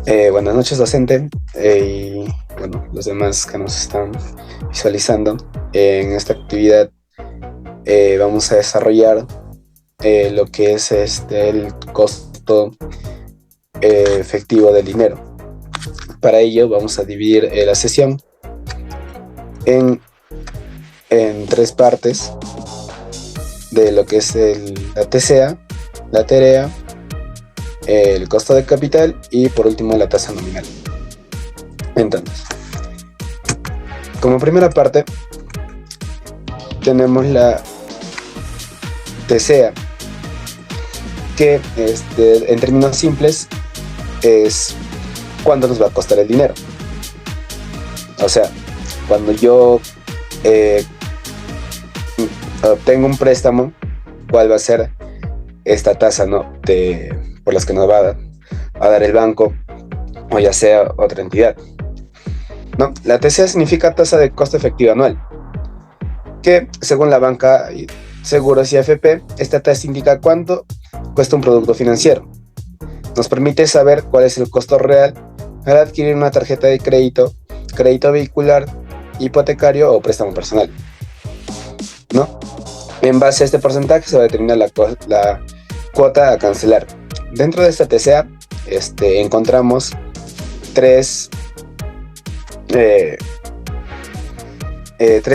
Buenas noches, docente, y bueno, los demás que nos están visualizando. En esta actividad vamos a desarrollar lo que es el costo efectivo del dinero. Para ello vamos a dividir la sesión en, en tres partes de lo que es la TCA, la tarea, el costo de capital y por último la tasa nominal. Entonces, como primera parte tenemos la TCA, que en términos simples es cuánto nos va a costar el dinero. O sea, cuando yo obtengo un préstamo, cuál va a ser esta tasa, ¿no? Por las que nos va a dar el banco o ya sea otra entidad. No, la TCA significa tasa de costo efectivo anual, que según la banca y seguros y AFP, esta tasa indica cuánto cuesta un producto financiero. Nos permite saber cuál es el costo real al adquirir una tarjeta de crédito, crédito vehicular, hipotecario o préstamo personal, ¿no? En base a este porcentaje se va a determinar la cuota a cancelar. Dentro de esta TCA encontramos tres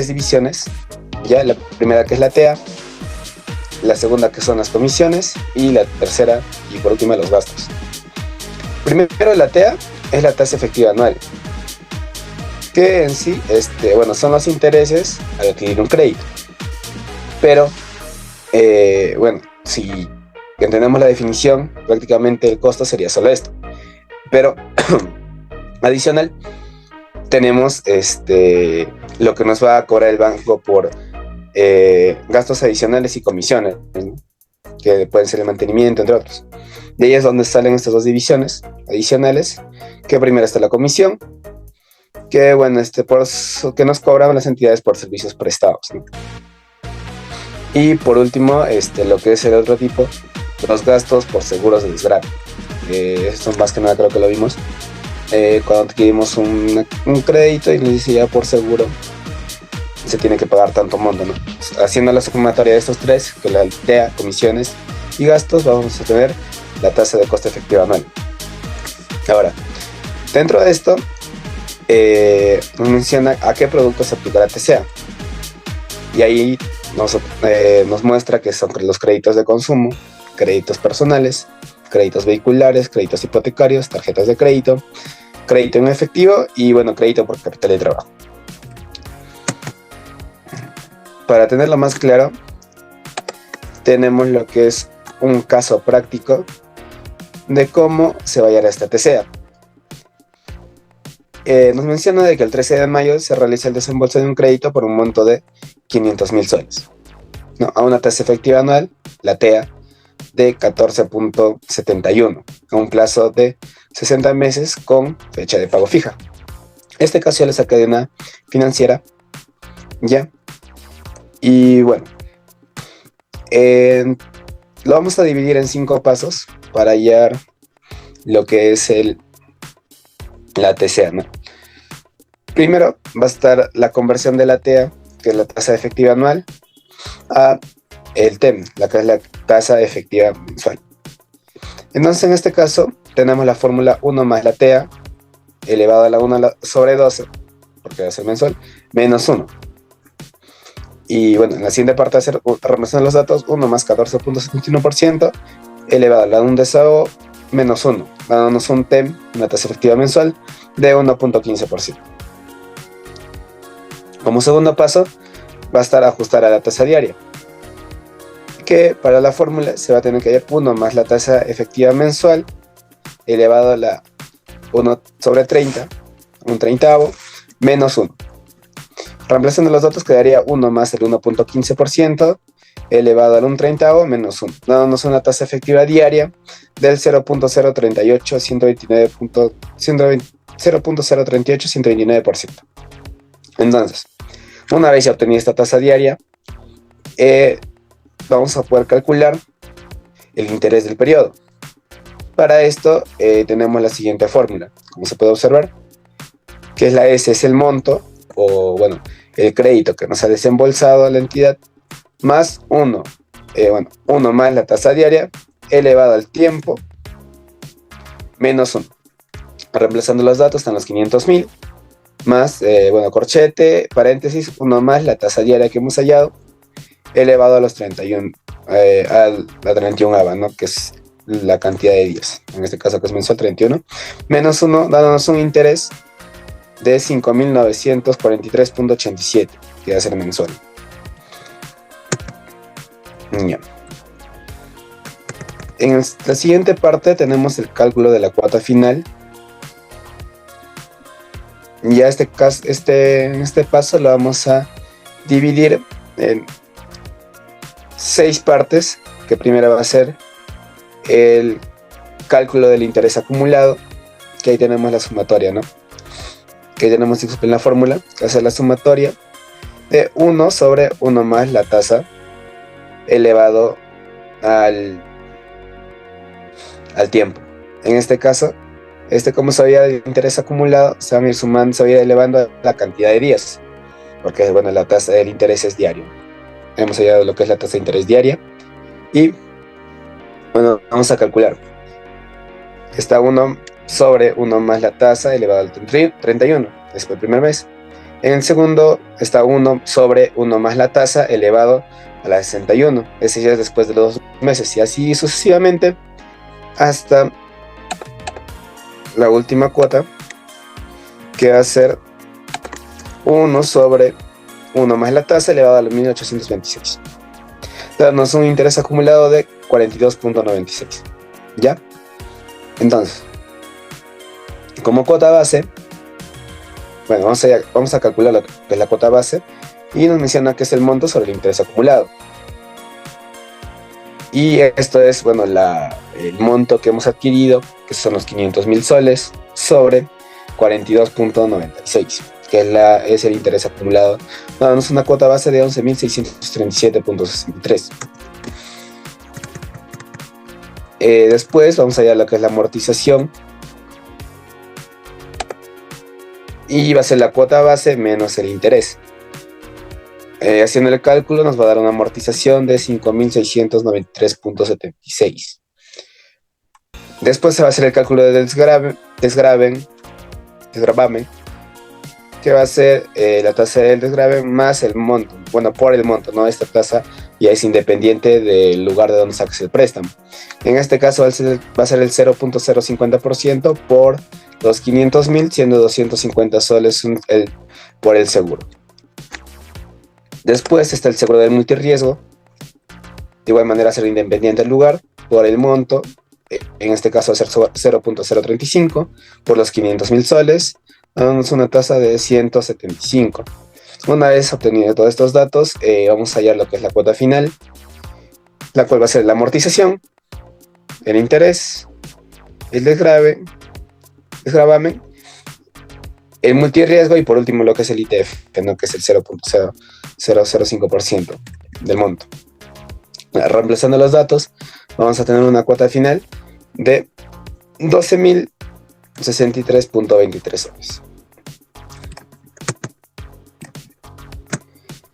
divisiones. Ya, la primera, que es la TEA, la segunda, que son las comisiones, y la tercera y por último los gastos. Primero, la TEA es la tasa efectiva anual, que en sí son los intereses al adquirir un crédito. Pero si entendemos la definición, prácticamente el costo sería solo esto. Pero adicional, tenemos lo que nos va a cobrar el banco por gastos adicionales y comisiones, ¿no? Que pueden ser el mantenimiento, entre otros. De ahí es donde salen estas dos divisiones adicionales, que primero está la comisión, que que nos cobran las entidades por servicios prestados, ¿no? Y por último, lo que es el otro tipo, los gastos por seguros de desgrave. Esto más que nada creo que lo vimos cuando adquirimos un crédito y nos dice ya por seguro se tiene que pagar tanto monto, ¿no? Haciendo la sumatoria de estos tres, que la TEA, comisiones y gastos, vamos a tener la tasa de costo efectivo anual. Ahora, dentro de esto, nos menciona a qué productos se aplica la TCA. Y ahí nos muestra que son los créditos de consumo, créditos personales, créditos vehiculares, créditos hipotecarios, tarjetas de crédito, crédito en efectivo y crédito por capital de trabajo. Para tenerlo más claro, tenemos lo que es un caso práctico de cómo se va a hallar esta TCA. Nos menciona de que el 13 de mayo se realiza el desembolso de un crédito por un monto de 500,000 soles, ¿no? A una tasa efectiva anual, la TEA, de 14.71, a un plazo de 60 meses con fecha de pago fija. Este caso ya lo saqué de una financiera, ¿ya? Y bueno, lo vamos a dividir en 5 pasos para hallar lo que es la TCA, ¿no? Primero va a estar la conversión de la TEA, que es la tasa efectiva anual, a el TEM, la que es la tasa efectiva mensual. Entonces, en este caso, tenemos la fórmula 1 más la TEA elevado a la 1 sobre 12, porque va a ser mensual, menos 1. Y bueno, en la siguiente parte va a ser reemplazando los datos, 1 más 14.71% elevado a la 1 desahogo menos 1, dándonos un TEM, una tasa efectiva mensual, de 1.15%. Como segundo paso, va a estar ajustar a la tasa diaria, que para la fórmula se va a tener que hallar 1 más la tasa efectiva mensual elevado a la 1 sobre 30, un treintavo, menos 1. Reemplazando los datos quedaría 1 más el 1.15% elevado al 1 treintavo menos 1, dándonos una tasa efectiva diaria del 0.038-129%. Entonces, una vez ya obtenida esta tasa diaria, vamos a poder calcular el interés del periodo. para esto tenemos la siguiente fórmula, como se puede observar, que es la S, es el monto, o bueno, el crédito que nos ha desembolsado la entidad, más 1, 1 más la tasa diaria, elevado al tiempo, menos 1. Reemplazando los datos están los 500.000, más, corchete, paréntesis, 1 más la tasa diaria que hemos hallado, elevado a los 31, a la 31ava, ¿no? Que es la cantidad de días, en este caso que es mensual 31, menos 1, dándonos un interés de 5.943.87, que va a ser mensual. Ya. En la siguiente parte tenemos el cálculo de la cuota final. Ya en este paso lo vamos a dividir en 6 partes, que primero va a ser el cálculo del interés acumulado, que ahí tenemos la sumatoria, ¿no? Que ahí tenemos en la fórmula, que va a ser la sumatoria de 1 sobre 1 más la tasa elevado al tiempo. En este caso, como sabía de interés acumulado, se van a ir sumando, se va a ir elevando la cantidad de días, porque bueno, la tasa del interés es diario. Hemos hallado lo que es la tasa de interés diaria y bueno, vamos a calcular. Está 1 sobre 1 más la tasa elevado al 31, después del primer mes. En el segundo está 1 sobre 1 más la tasa elevado a la 61, ese ya es después de los 2 meses, y así sucesivamente hasta la última cuota, que va a ser 1 sobre 1 más la tasa elevado a los 1826, dándonos un interés acumulado de 42.96. ¿Ya? Entonces, como cuota base, bueno, vamos a calcular lo que es la cuota base, y nos menciona que es el monto sobre el interés acumulado. Y esto es, bueno, el monto que hemos adquirido, que son los 500.000 soles, sobre 42.96, que es el interés acumulado, dándonos una cuota base de 11.637.63. Después vamos a hallar lo que es la amortización, y va a ser la cuota base menos el interés. Haciendo el cálculo nos va a dar una amortización de 5.693.76. Después se va a hacer el cálculo del desgravamen, que va a ser la tasa del desgravamen más el monto. Bueno, por el monto, ¿no? Esta tasa ya es independiente del lugar de donde saques el préstamo. En este caso va a ser el 0.050% por los 500.000, siendo 250 soles por el seguro. Después está el seguro del multirriesgo. De igual manera, ser independiente del lugar por el monto. En este caso va a ser 0.035 por los 500.000 soles. Damos una tasa de 175. Una vez obtenido todos estos datos, vamos a hallar lo que es la cuota final, la cual va a ser la amortización, el interés, el desgravamen, el multirriesgo y por último lo que es el ITF, ¿no? Que es el 0.005% del monto. Reemplazando los datos, vamos a tener una cuota final de 12.063.23 soles.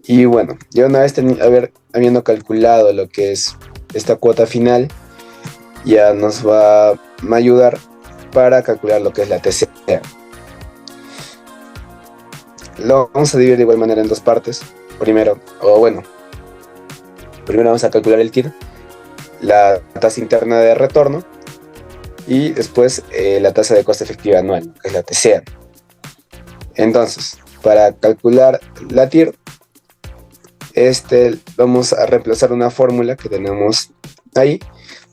Y bueno, ya una vez habiendo calculado lo que es esta cuota final, ya nos va a ayudar para calcular lo que es la TCA. Lo vamos a dividir de igual manera en 2 partes. Primero vamos a calcular el TIR, la tasa interna de retorno, y después la tasa de coste efectiva anual, que es la TCA. Entonces, para calcular la TIR, vamos a reemplazar una fórmula que tenemos ahí,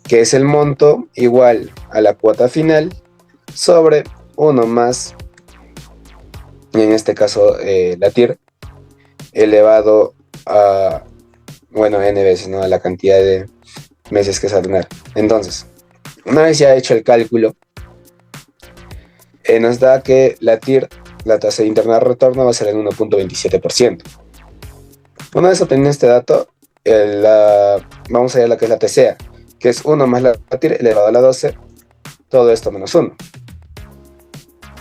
que es el monto igual a la cuota final sobre 1 más, en este caso la TIR, elevado a, n veces, ¿no? A la cantidad de meses que se va a tener. Entonces, una vez ya hecho el cálculo, nos da que la TIR, la tasa interna de retorno, va a ser el 1.27%. Una vez obtenido este dato, vamos a ver lo que es la TCA, que es 1 más la TIR elevado a la 12 todo esto menos 1.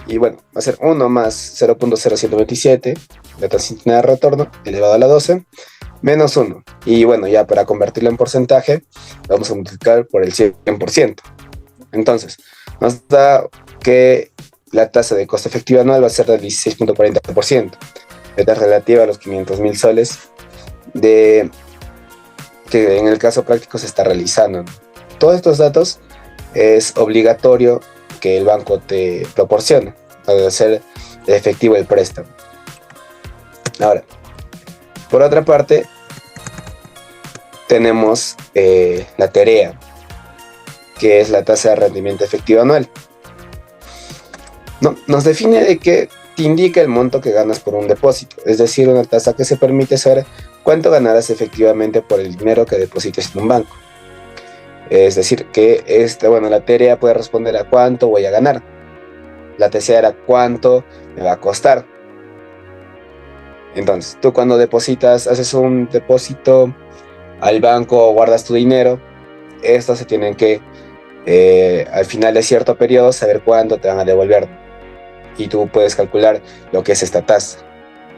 Y bueno, va a ser 1 más 0.0127, la tasa sin tener retorno, elevado a la 12, menos 1. Y bueno, ya para convertirlo en porcentaje, vamos a multiplicar por el 100%. Entonces, nos da que la tasa de costo efectivo anual va a ser del 16.40%. Esta es relativa a los 500.000 soles que en el caso práctico se está realizando. Todos estos datos es obligatorio que el banco te proporcione para hacer efectivo el préstamo. Ahora, por otra parte, tenemos la TEREA, que es la tasa de rendimiento efectivo anual. Nos define de que te indica el monto que ganas por un depósito, es decir, una tasa que se permite saber cuánto ganarás efectivamente por el dinero que deposites en un banco. Es decir, que la TEREA puede responder a cuánto voy a ganar. La TCA era cuánto me va a costar. Entonces, tú cuando depositas, haces un depósito al banco o guardas tu dinero, estos se tienen que, al final de cierto periodo, saber cuándo te van a devolver. Y tú puedes calcular lo que es esta tasa.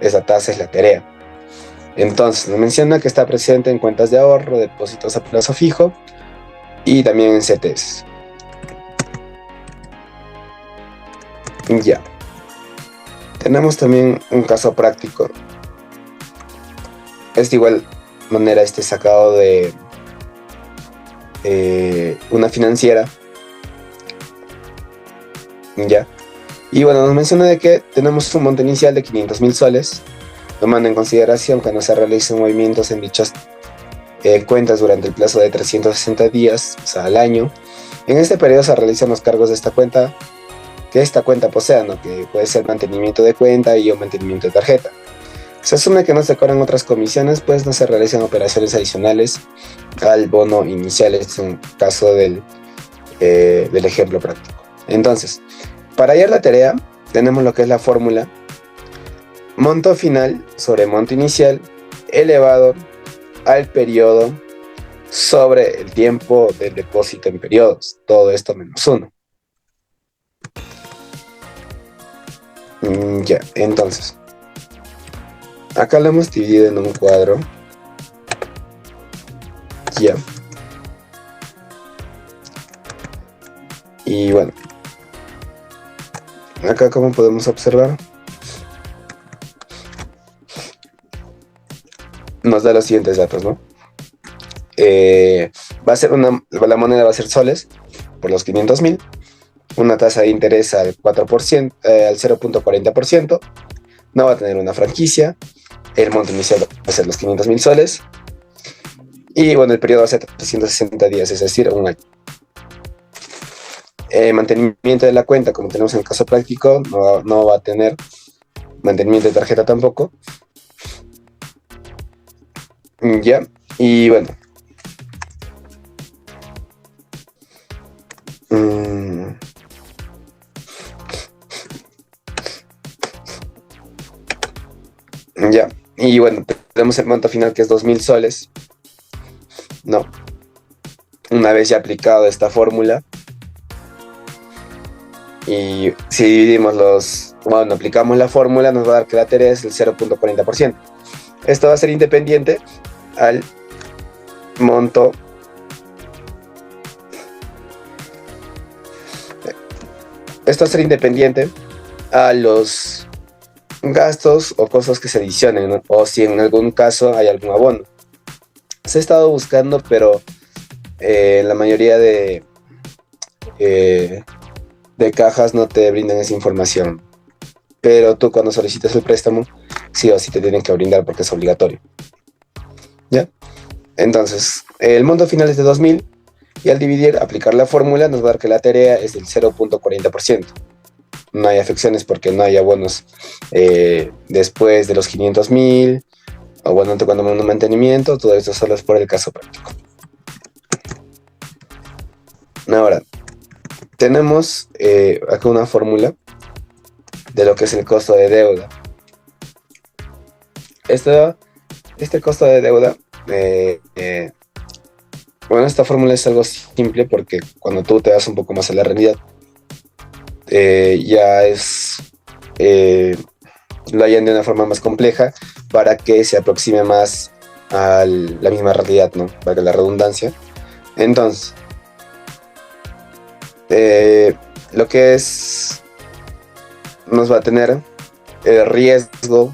Esa tasa es la TEREA. Entonces, nos menciona que está presente en cuentas de ahorro, depósitos a plazo fijo y también en CETES. Ya. Tenemos también un caso práctico. Es de igual manera sacado de una financiera. Ya. Y bueno, nos menciona de que tenemos un monto inicial de 500.000 soles, tomando en consideración que no se realicen movimientos en dichas cuentas durante el plazo de 360 días, o sea, al año. En este periodo se realizan los cargos de esta cuenta que esta cuenta posea, ¿no? Que puede ser mantenimiento de cuenta y o mantenimiento de tarjeta. Se asume que no se cobran otras comisiones, pues no se realizan operaciones adicionales al bono inicial. Este es un caso del ejemplo práctico. Entonces, para hallar la TEREA, tenemos lo que es la fórmula monto final sobre monto inicial elevado al periodo sobre el tiempo del depósito en periodos. Todo esto menos 1. Ya, entonces, acá lo hemos dividido en un cuadro. Ya. Y bueno, acá como podemos observar, nos da los siguientes datos, ¿no? Va a ser la moneda va a ser soles por los 500.000, una tasa de interés al 4%, al 0.40%, no va a tener una franquicia, el monto inicial va a ser los 500.000 soles, y bueno, el periodo va a ser 360 días, es decir, un año. Mantenimiento de la cuenta, como tenemos en el caso práctico, no va a tener mantenimiento de tarjeta tampoco. Ya, y bueno. Ya, y bueno, tenemos el monto final que es 2.000 soles. No. Una vez ya aplicado esta fórmula, y si dividimos aplicamos la fórmula, nos va a dar que la TEREA es el 0.40%. Esto va a ser independiente al monto a los gastos o costos que se adicionen, ¿no? O si en algún caso hay algún abono. Se ha estado buscando, pero la mayoría de cajas no te brindan esa información. Pero tú cuando solicitas el préstamo, sí o sí te tienen que brindar porque es obligatorio. ¿Ya? Entonces, el monto final es de 2.000 y al aplicar la fórmula nos va a dar que la TEREA es del 0.40%. No hay afecciones porque no hay abonos después de los 500.000, o bueno, cuando un mantenimiento, todo esto solo es por el caso práctico. Ahora, tenemos acá una fórmula de lo que es el costo de deuda. Este costo de deuda, Bueno, esta fórmula es algo simple porque cuando tú te das un poco más a la realidad, ya es lo hayan de una forma más compleja para que se aproxime más a la misma realidad, ¿no? Para que la redundancia. Entonces, lo que es, nos va a tener el riesgo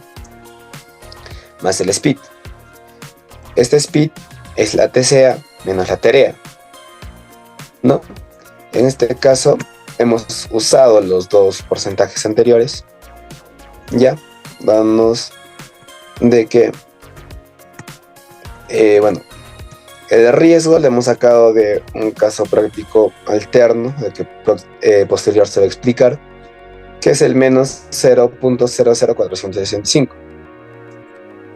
más el speed. Este speed es la TCA menos la TREA, ¿no? En este caso hemos usado los dos porcentajes anteriores. Ya, vamos de que, bueno, el riesgo le hemos sacado de un caso práctico alterno, el que posterior se va a explicar, que es el menos 0.00465,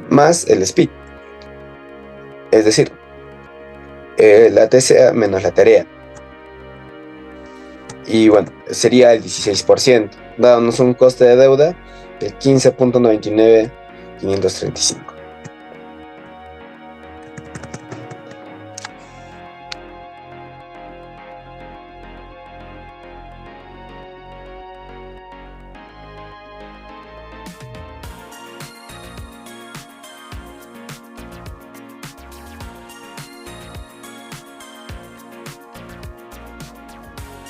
más el speed, es decir, la TCA menos la TREA. Y bueno, sería el 16%, dándonos un coste de deuda de 15.99535.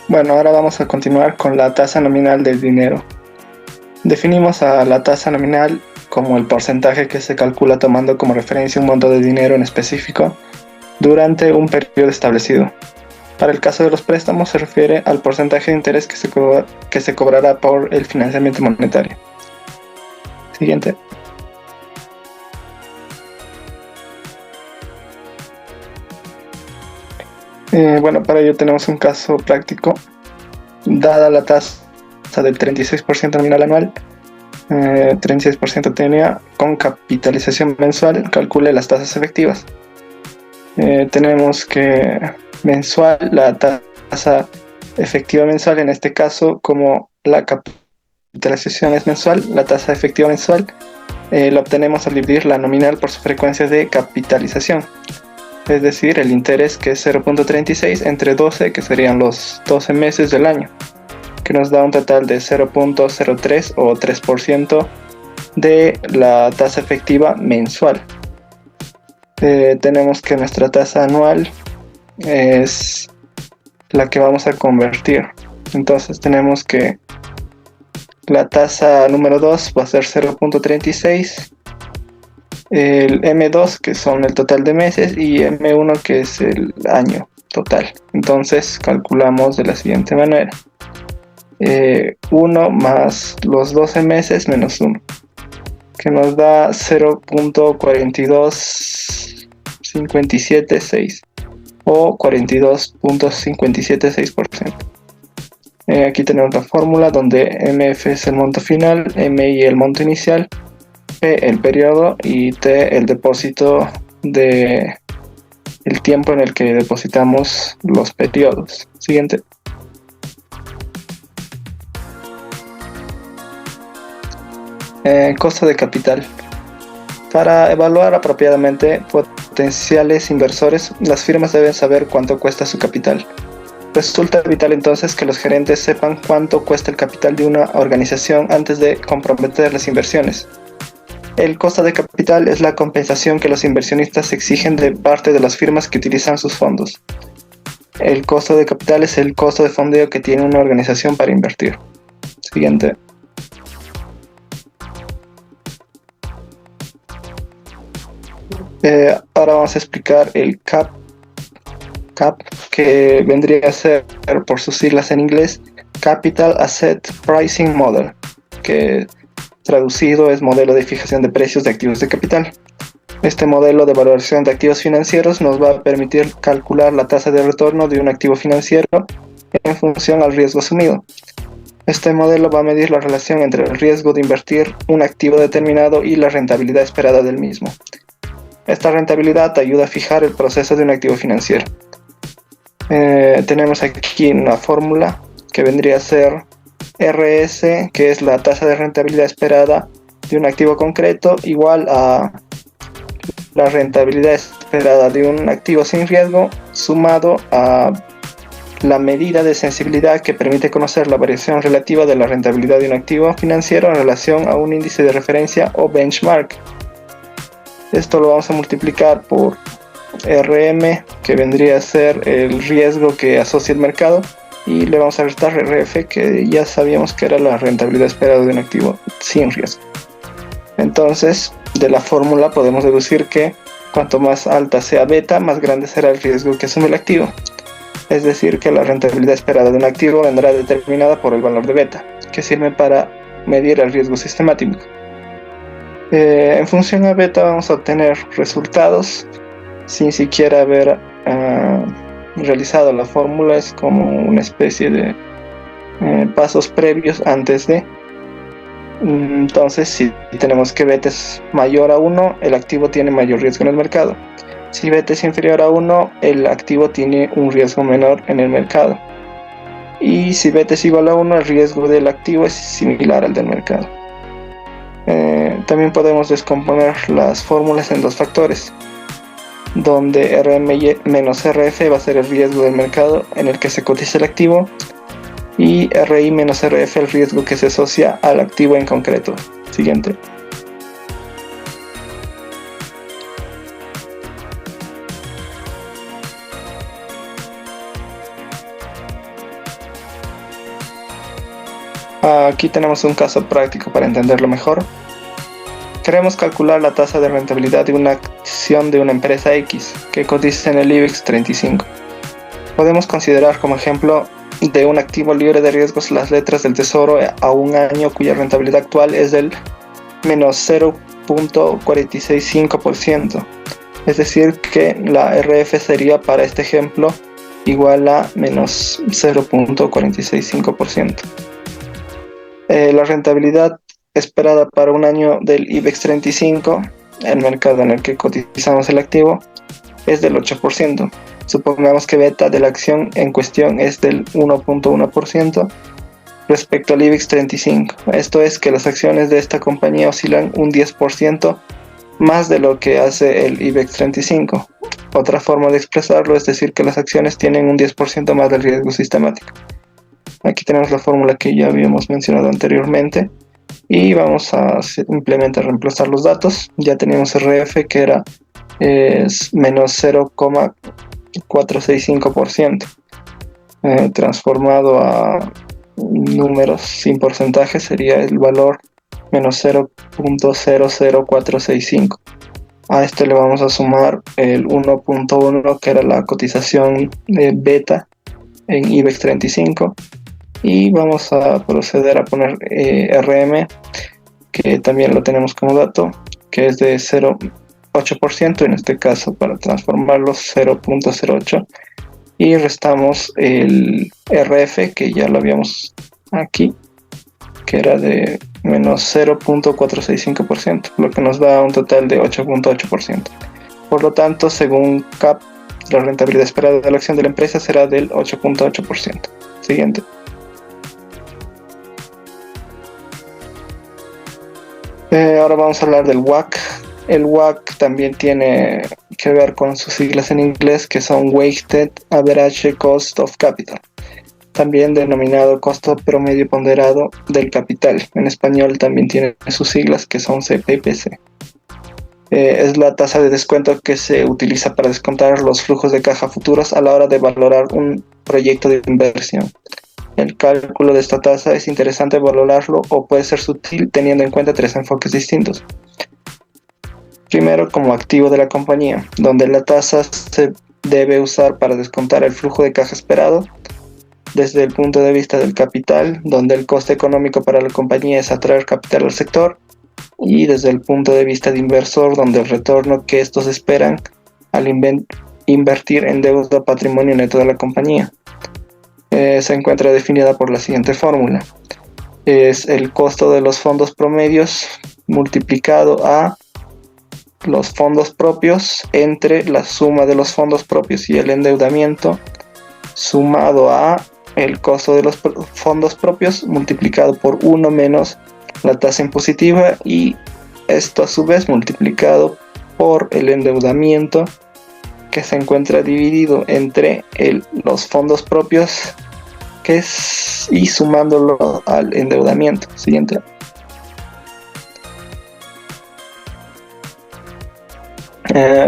Bueno, ahora vamos a continuar con la tasa nominal del dinero. Definimos a la tasa nominal como el porcentaje que se calcula tomando como referencia un monto de dinero en específico durante un periodo establecido. Para el caso de los préstamos se refiere al porcentaje de interés que se cobrará por el financiamiento monetario. Siguiente. Bueno, para ello tenemos un caso práctico. Dada la tasa del 36% nominal anual, 36% tenía con capitalización mensual, calcule las tasas efectivas. Tenemos que mensual, la tasa efectiva mensual, en este caso, como la capitalización es mensual, la tasa efectiva mensual la obtenemos al dividir la nominal por su frecuencia de capitalización. Es decir, el interés, que es 0.36 entre 12, que serían los 12 meses del año, que nos da un total de 0.03 o 3% de la tasa efectiva mensual. Tenemos que nuestra tasa anual es la que vamos a convertir. Entonces tenemos que la tasa número 2 va a ser 0.36, el M2, que son el total de meses, y M1, que es el año total. Entonces calculamos de la siguiente manera: 1 más los 12 meses menos 1, que nos da 0.42576 o 42.576%. Aquí tenemos la fórmula donde MF es el monto final, MI el monto inicial, P el periodo y T el depósito de el tiempo en el que depositamos los periodos. Siguiente. Costo de capital. Para evaluar apropiadamente potenciales inversores, las firmas deben saber cuánto cuesta su capital. Resulta vital entonces que los gerentes sepan cuánto cuesta el capital de una organización antes de comprometer las inversiones. El costo de capital es la compensación que los inversionistas exigen de parte de las firmas que utilizan sus fondos. El costo de capital es el costo de fondeo que tiene una organización para invertir. Siguiente. Ahora vamos a explicar el CAP, que vendría a ser, por sus siglas en inglés, Capital Asset Pricing Model, que traducido es modelo de fijación de precios de activos de capital. Este modelo de valoración de activos financieros nos va a permitir calcular la tasa de retorno de un activo financiero en función al riesgo asumido. Este modelo va a medir la relación entre el riesgo de invertir un activo determinado y la rentabilidad esperada del mismo. Esta rentabilidad ayuda a fijar el proceso de un activo financiero. Tenemos aquí una fórmula que vendría a ser RS, que es la tasa de rentabilidad esperada de un activo concreto, igual a la rentabilidad esperada de un activo sin riesgo sumado a la medida de sensibilidad que permite conocer la variación relativa de la rentabilidad de un activo financiero en relación a un índice de referencia o benchmark. Esto lo vamos a multiplicar por RM, que vendría a ser el riesgo que asocia el mercado, y le vamos a restar RF, que ya sabíamos que era la rentabilidad esperada de un activo sin riesgo. Entonces, de la fórmula podemos deducir que cuanto más alta sea beta, más grande será el riesgo que asume el activo. Es decir, que la rentabilidad esperada de un activo vendrá determinada por el valor de beta, que sirve para medir el riesgo sistemático. En función a beta vamos a obtener resultados sin siquiera haber realizado la fórmula. Es como una especie de pasos previos antes de. Entonces, si tenemos que beta es mayor a 1, el activo tiene mayor riesgo en el mercado. Si beta es inferior a 1, el activo tiene un riesgo menor en el mercado. Y si beta es igual a 1, el riesgo del activo es similar al del mercado. También podemos descomponer las fórmulas en dos factores, donde RM menos RF va a ser el riesgo del mercado en el que se cotiza el activo, y RI menos RF el riesgo que se asocia al activo en concreto. Siguiente. Aquí tenemos un caso práctico para entenderlo mejor. Queremos calcular la tasa de rentabilidad de una acción de una empresa X que cotiza en el IBEX 35. Podemos considerar como ejemplo de un activo libre de riesgos las letras del tesoro a un año cuya rentabilidad actual es del menos 0.465%. Es decir, que la RF sería para este ejemplo igual a menos 0.465%. La rentabilidad esperada para un año del IBEX 35, el mercado en el que cotizamos el activo, es del 8%. Supongamos que beta de la acción en cuestión es del 1.1% respecto al IBEX 35. Esto es que las acciones de esta compañía oscilan un 10% más de lo que hace el IBEX 35. Otra forma de expresarlo es decir que las acciones tienen un 10% más del riesgo sistemático. Aquí tenemos la fórmula que ya habíamos mencionado anteriormente y vamos a simplemente reemplazar los datos. Ya teníamos RF que era menos 0.465%, transformado a números sin porcentaje sería el valor menos 0.00465. A este le vamos a sumar el 1.1 que era la cotización beta en IBEX 35 y vamos a proceder a poner RM, que también lo tenemos como dato, que es de 0.8%, en este caso para transformarlo 0.08, y restamos el RF que ya lo habíamos aquí, que era de menos 0.465%, lo que nos da un total de 8.8%. Por lo tanto, según CAP, la rentabilidad esperada de la acción de la empresa será del 8.8%. Siguiente. Ahora vamos a hablar del WACC. El WACC también tiene que ver con sus siglas en inglés, que son Weighted Average Cost of Capital, también denominado costo promedio ponderado del capital. En español también tiene sus siglas, que son CPPC. Es la tasa de descuento que se utiliza para descontar los flujos de caja futuros a la hora de valorar un proyecto de inversión. El cálculo de esta tasa es interesante valorarlo o puede ser sutil teniendo en cuenta tres enfoques distintos. Primero, como activo de la compañía, donde la tasa se debe usar para descontar el flujo de caja esperado. Desde el punto de vista del capital, donde el coste económico para la compañía es atraer capital al sector. Y desde el punto de vista de inversor, donde el retorno que estos esperan al invertir en deuda patrimonio neto de la compañía. Se encuentra definida por la siguiente fórmula. Es el costo de los fondos promedios multiplicado a los fondos propios entre la suma de los fondos propios y el endeudamiento sumado a el costo de los fondos propios multiplicado por 1 menos la tasa impositiva, y esto a su vez multiplicado por el endeudamiento que se encuentra dividido entre los fondos propios y sumándolo al endeudamiento. Siguiente.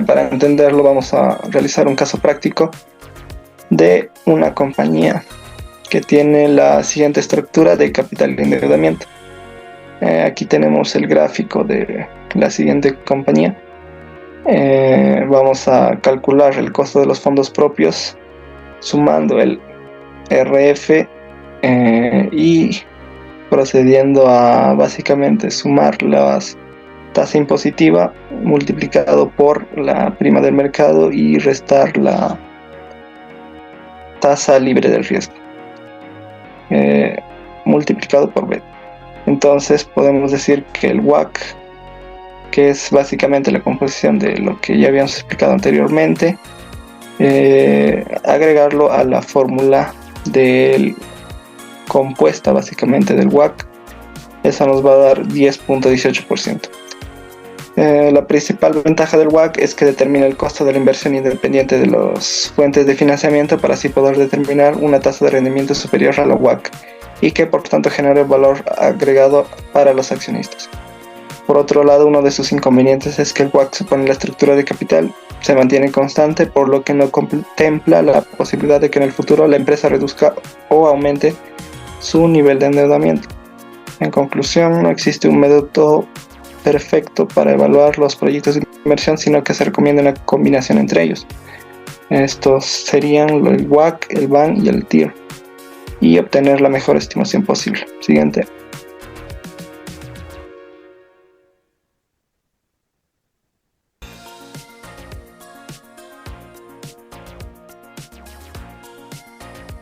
Para entenderlo vamos a realizar un caso práctico de una compañía que tiene la siguiente estructura de capital y endeudamiento. Aquí tenemos el gráfico de la siguiente compañía. Vamos a calcular el costo de los fondos propios sumando el RF y procediendo a básicamente sumar la tasa impositiva multiplicado por la prima del mercado y restar la tasa libre del riesgo multiplicado por B. Entonces podemos decir que el WACC, que es básicamente la composición de lo que ya habíamos explicado anteriormente, agregarlo a la fórmula compuesta básicamente del WACC, eso nos va a dar 10.18%. La principal ventaja del WACC es que determina el costo de la inversión independiente de las fuentes de financiamiento para así poder determinar una tasa de rendimiento superior a la WACC y que por tanto genere valor agregado para los accionistas. Por otro lado, uno de sus inconvenientes es que el WACC supone la estructura de capital se mantiene constante, por lo que no contempla la posibilidad de que en el futuro la empresa reduzca o aumente su nivel de endeudamiento. En conclusión, no existe un método perfecto para evaluar los proyectos de inversión, sino que se recomienda una combinación entre ellos. Estos serían el WACC, el BAN y el TIR, y obtener la mejor estimación posible. Siguiente.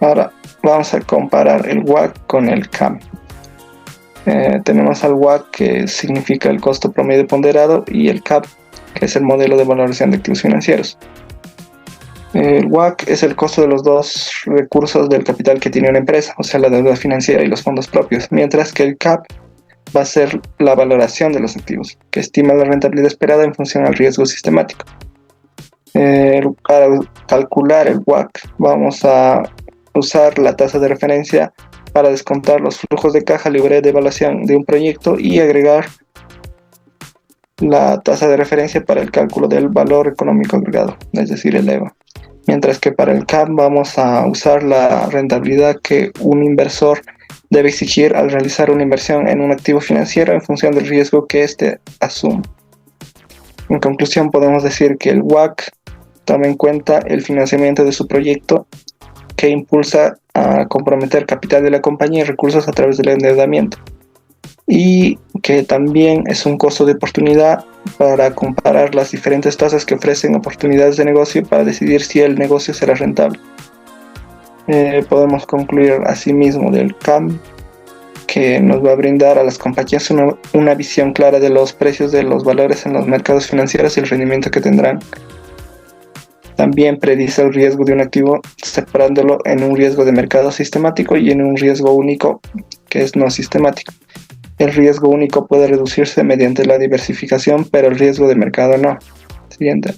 Ahora vamos a comparar el WACC con el CAM. Tenemos al WACC, que significa el costo promedio ponderado, y el CAP, que es el modelo de valoración de activos financieros. El WACC es el costo de los dos recursos del capital que tiene una empresa, o sea, la deuda financiera y los fondos propios, mientras que el CAP va a ser la valoración de los activos, que estima la rentabilidad esperada en función al riesgo sistemático. Para calcular el WACC vamos a usar la tasa de referencia para descontar los flujos de caja libre de evaluación de un proyecto y agregar la tasa de referencia para el cálculo del valor económico agregado, es decir, el EVA. Mientras que para el CAP vamos a usar la rentabilidad que un inversor debe exigir al realizar una inversión en un activo financiero en función del riesgo que éste asume. En conclusión, podemos decir que el WACC toma en cuenta el financiamiento de su proyecto, que impulsa a comprometer capital de la compañía y recursos a través del endeudamiento, y que también es un costo de oportunidad para comparar las diferentes tasas que ofrecen oportunidades de negocio para decidir si el negocio será rentable. Podemos concluir asimismo del CAM que nos va a brindar a las compañías una visión clara de los precios de los valores en los mercados financieros y el rendimiento que tendrán. También predice el riesgo de un activo separándolo en un riesgo de mercado sistemático y en un riesgo único que es no sistemático. El riesgo único puede reducirse mediante la diversificación, pero el riesgo de mercado no. Siguiente.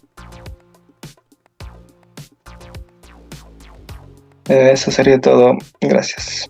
Eso sería todo. Gracias.